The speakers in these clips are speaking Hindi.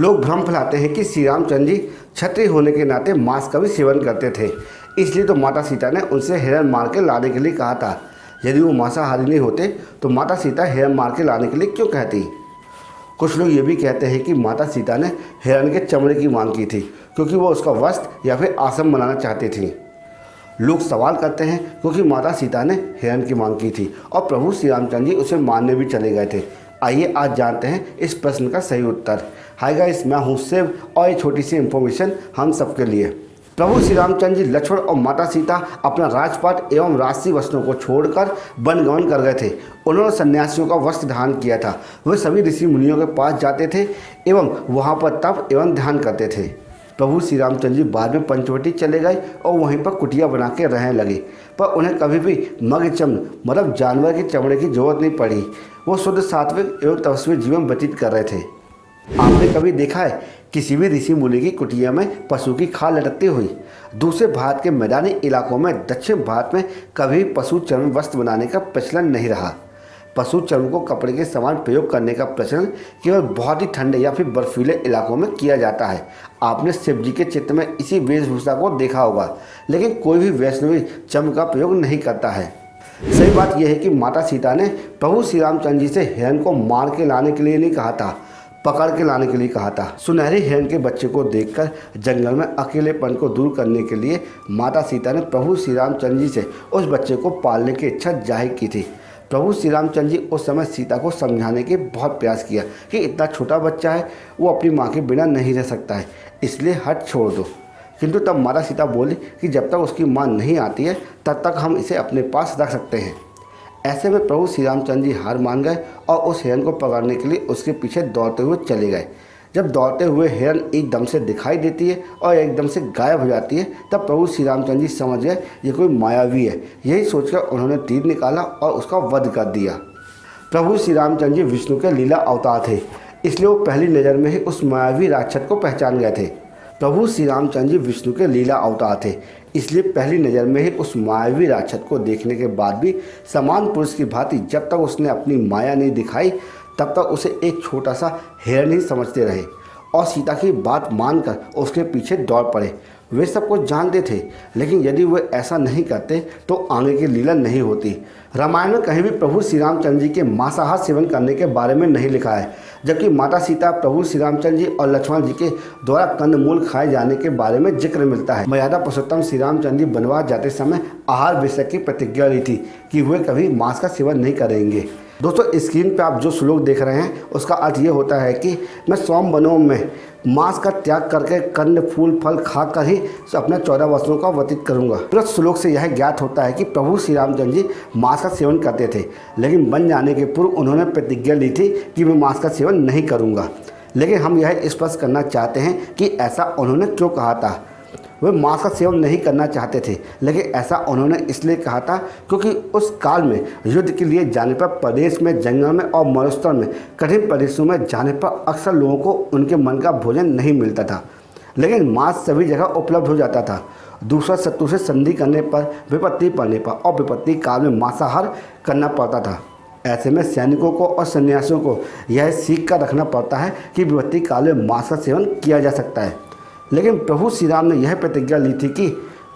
लोग भ्रम फैलाते हैं कि श्री रामचंद्र जी क्षत्रिय होने के नाते मांस का भी सेवन करते थे, इसलिए तो माता सीता ने उनसे हिरण मार के लाने के लिए कहा था। यदि वो मांसाहारी नहीं होते तो माता सीता हिरण मार के लाने के लिए क्यों कहती। कुछ लोग ये भी कहते हैं कि माता सीता ने हिरण के चमड़े की मांग की थी क्योंकि वो उसका वस्त्र या फिर आसन बनाना चाहती थी। लोग सवाल करते हैं क्योंकि माता सीता ने हिरण की मांग की थी और प्रभु श्री रामचंद्र जी उसे मारने भी चले गए थे। आइए आज जानते हैं इस प्रश्न का सही उत्तर। हाय गाइस, मैं हूँ शिव और ये छोटी सी इन्फॉर्मेशन हम सबके लिए। प्रभु श्री रामचंद्र जी लक्ष्मण और माता सीता अपना राजपाट एवं राजसी वस्त्रों को छोड़कर वनगमन कर गए थे। उन्होंने सन्यासियों का वस्त्र धारण किया था। वे सभी ऋषि मुनियों के पास जाते थे एवं वहाँ पर तप एवं ध्यान करते थे। प्रभु श्री रामचंद्र जी बाद में पंचवटी चले गए और वहीं पर कुटिया बना के रहने लगे, पर उन्हें कभी भी मगचम मतलब जानवर के चमड़े की जरूरत नहीं पड़ी। वो शुद्ध सात्विक एवं तपस्वी जीवन व्यतीत कर रहे थे। आपने कभी देखा है किसी भी ऋषि मुनि की कुटिया में पशु की खाल लटकती हुई? दूसरे भारत के मैदानी इलाकों में दक्षिण भारत में कभी पशु चर्म वस्त्र बनाने का प्रचलन नहीं रहा। पशु चर्म को कपड़े के समान प्रयोग करने का प्रचलन केवल बहुत ही ठंडे या फिर बर्फीले इलाकों में किया जाता है। आपने शिव जी के चित्र में इसी वेशभूषा को देखा होगा, लेकिन कोई भी वैष्णवी चर्म का प्रयोग नहीं करता है। सही बात यह है कि माता सीता ने प्रभु श्री रामचंद्र जी से हिरण को मार के लाने के लिए नहीं कहा था, पकड़ के लाने के लिए कहा था। सुनहरे हिरण के बच्चे को देखकर जंगल में अकेलेपन को दूर करने के लिए माता सीता ने प्रभु श्री रामचंद्र जी से उस बच्चे को पालने की इच्छा जाहिर की थी। प्रभु श्री रामचंद्र जी उस समय सीता को समझाने के बहुत प्रयास किया कि इतना छोटा बच्चा है, वो अपनी माँ के बिना नहीं रह सकता है, इसलिए हट छोड़ दो। किंतु तब माता सीता बोली कि जब तक उसकी माँ नहीं आती है तब तक हम इसे अपने पास रख सकते हैं। ऐसे में प्रभु श्री रामचंद्र जी हार मान गए और उस हिरण को पकड़ने के लिए उसके पीछे दौड़ते हुए चले गए। जब दौड़ते हुए हिरण एकदम से दिखाई देती है और एकदम से गायब हो जाती है, तब प्रभु श्री रामचंद्र जी समझ गए ये कोई मायावी है। यही सोचकर उन्होंने तीर निकाला और उसका वध कर दिया। प्रभु श्री रामचंद्र जी विष्णु के लीला अवतार थे, इसलिए वो पहली नज़र में ही उस मायावी राक्षस को पहचान गए थे। प्रभु श्री रामचंद्र जी विष्णु के लीला अवतार थे, इसलिए पहली नज़र में ही उस मायावी राक्षस को देखने के बाद भी समान पुरुष की भांति जब तक उसने अपनी माया नहीं दिखाई तब तक उसे एक छोटा सा हिरण ही समझते रहे और सीता की बात मानकर उसके पीछे दौड़ पड़े। वे सब कुछ जानते थे, लेकिन यदि वे ऐसा नहीं करते तो आगे की लीला नहीं होती। रामायण में कहीं भी प्रभु श्री रामचंद्र जी के मांसाहार सेवन करने के बारे में नहीं लिखा है, जबकि माता सीता प्रभु श्री रामचंद्र जी और लक्ष्मण जी के द्वारा कंदमूल खाए जाने के बारे में जिक्र मिलता है। मर्यादा पुरुषोत्तम श्री रामचंद्र जी वनवास जाते समय आहार विषय की प्रतिज्ञा ली थी कि वे कभी मांस का सेवन नहीं करेंगे। दोस्तों, स्क्रीन पे आप जो श्लोक देख रहे हैं उसका अर्थ ये होता है कि मैं सोम वनों में मांस का त्याग करके कंद फूल फल खाकर ही अपने 14 वर्षों का व्यतीत करूंगा। तुरंत श्लोक से यह ज्ञात होता है कि प्रभु श्री रामचंद्र जी मांस का सेवन करते थे, लेकिन बन जाने के पूर्व उन्होंने प्रतिज्ञा ली थी कि मैं मांस का सेवन नहीं करूंगा। लेकिन हम यह स्पष्ट करना चाहते हैं कि ऐसा उन्होंने क्यों कहा था। वे मांस का सेवन नहीं करना चाहते थे, लेकिन ऐसा उन्होंने इसलिए कहा था क्योंकि उस काल में युद्ध के लिए जाने पर प्रदेश में, जंगल में और मरुस्थल में कठिन प्रदेशों में जाने पर अक्सर लोगों को उनके मन का भोजन नहीं मिलता था, लेकिन मांस सभी जगह उपलब्ध हो जाता था। दूसरा शत्रु से संधि करने पर, विपत्ति पड़ने पर और विपत्ति काल में मांसाहार करना पड़ता था। ऐसे में सैनिकों को और सन्यासियों को यह सीख कर रखना पड़ता है कि विपत्ति काल में मांस का सेवन किया जा सकता है। लेकिन प्रभु श्री राम ने यह प्रतिज्ञा ली थी कि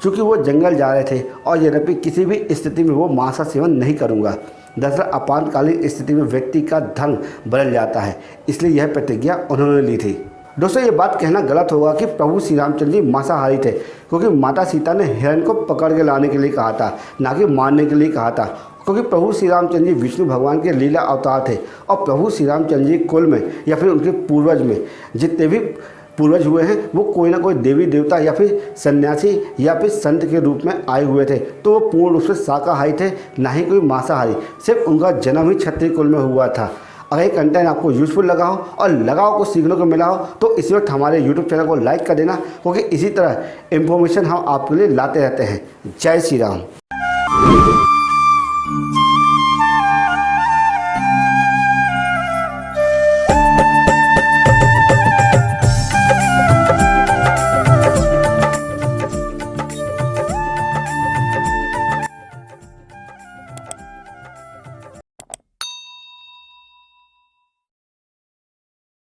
चूँकि वो जंगल जा रहे थे और यद्यपि किसी भी स्थिति में वो मांस का सेवन नहीं करूँगा। दरअसल आपातकालीन स्थिति में व्यक्ति का धर्म बदल जाता है, इसलिए यह प्रतिज्ञा उन्होंने ली थी। दोस्तों, ये बात कहना गलत होगा कि प्रभु श्री रामचंद्र जी मांसाहारी थे, क्योंकि माता सीता ने हिरण को पकड़ के लाने के लिए कहा था, ना कि मारने के लिए कहा था। क्योंकि प्रभु श्री रामचंद्र जी विष्णु भगवान के लीला अवतार थे और प्रभु श्री रामचंद्र जी कुल में या फिर उनके पूर्वज में जितने भी पूर्वज हुए हैं वो कोई ना कोई देवी देवता या फिर सन्यासी या फिर संत के रूप में आए हुए थे, तो वो पूर्ण रूप से शाकाहारी थे, ना ही कोई मांसाहारी। सिर्फ उनका जन्म ही क्षत्रिय कुल में हुआ था। अगर ये कंटेंट आपको यूजफुल लगा हो और लगाओ कुछ सीखने को मिला हो तो इसी वक्त हमारे यूट्यूब चैनल को लाइक कर देना, क्योंकि इसी तरह इन्फॉर्मेशन हम आपके लिए लाते रहते हैं। जय श्री राम।